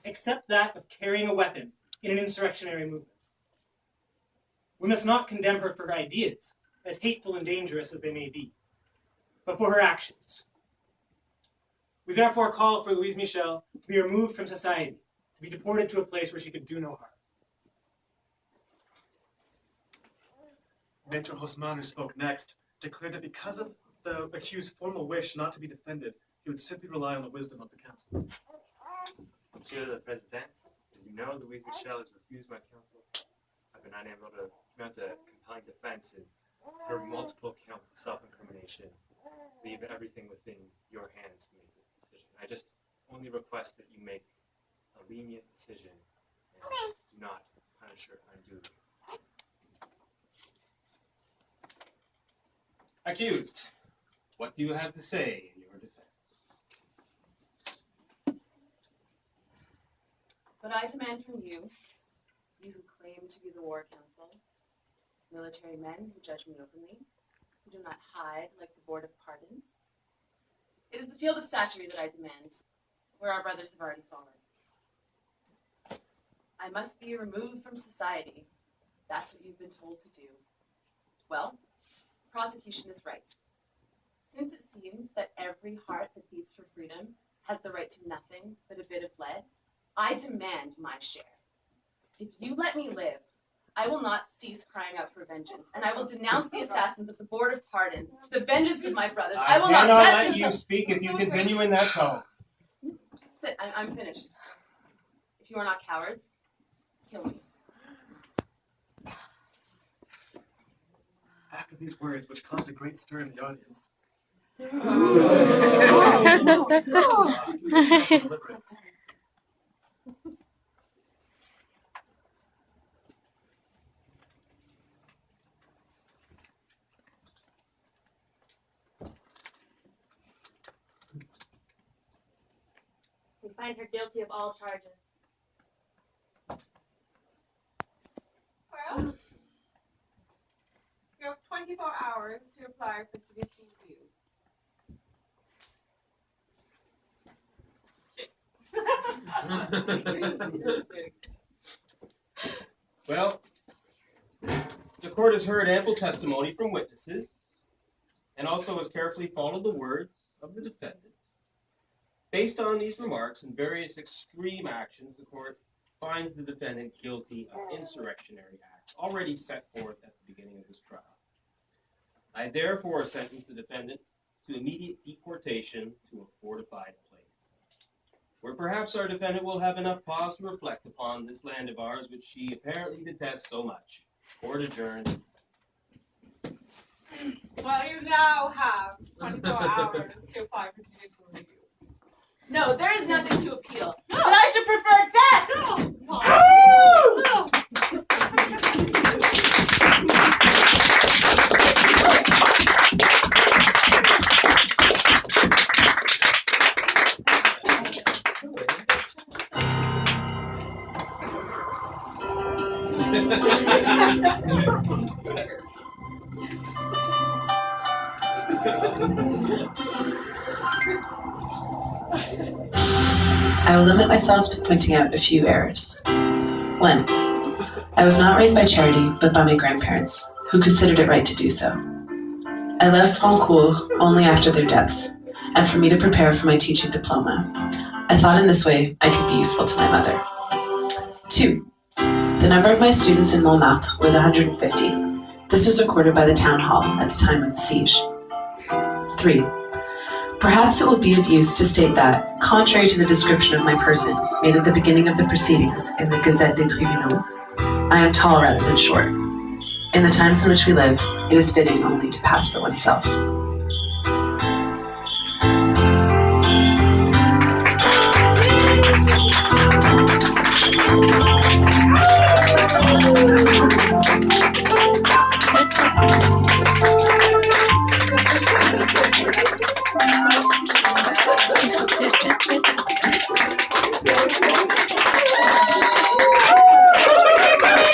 except that of carrying a weapon in an insurrectionary movement. We must not condemn her for her ideas, as hateful and dangerous as they may be, but for her actions. We therefore call for Louise Michel to be removed from society, to be deported to a place where she could do no harm. Maitre Haussmann, who spoke next, declared that because of the accused's formal wish not to be defended, he would simply rely on the wisdom of the council. Monsieur le Président, as you know, Louise Michel has refused my counsel. I've been unable to mount a compelling defense, and her multiple counts of self-incrimination leave everything within your hands to make this decision. I just only request that you make a lenient decision and do not punish her unduly. Accused, what do you have to say in your defense? What I demand from you, you who claim to be the War Council, military men who judge me openly, who do not hide like the Board of Pardons, it is the field of Satchery that I demand, where our brothers have already fallen. I must be removed from society. That's what you've been told to do. Well, prosecution is right. Since it seems that every heart that beats for freedom has the right to nothing but a bit of lead, I demand my share. If you let me live, I will not cease crying out for vengeance, and I will denounce the assassins of the Board of Pardons to the vengeance of my brothers. I will not rest let until... you speak if you continue in that tone. That's it. I'm finished. If you are not cowards, kill me. After these words, which caused a great stir in the audience, deliverance. We find her guilty of all charges. Well, you have 24 hours to apply for judicial review. Well, the court has heard ample testimony from witnesses and also has carefully followed the words of the defendant. Based on these remarks and various extreme actions, the court finds the defendant guilty of insurrectionary acts already set forth at the beginning of this trial. I therefore sentence the defendant to immediate deportation to a fortified place, where perhaps our defendant will have enough pause to reflect upon this land of ours, which she apparently detests so much. Court adjourned. Well, you now have 24 hours to apply for judicial review. No, there is nothing to appeal. But I should prefer death! I will limit myself to pointing out a few errors. 1. I was not raised by charity, but by my grandparents, who considered it right to do so. I left Francourt only after their deaths, and for me to prepare for my teaching diploma. I thought in this way I could be useful to my mother. 2. The number of my students in Montmartre was 150. This was recorded by the town hall at the time of the siege. 3. Perhaps it will be of use to state that, contrary to the description of my person made at the beginning of the proceedings in the Gazette des Tribunaux, I am tall rather than short. In the times in which we live, it is fitting only to pass for oneself.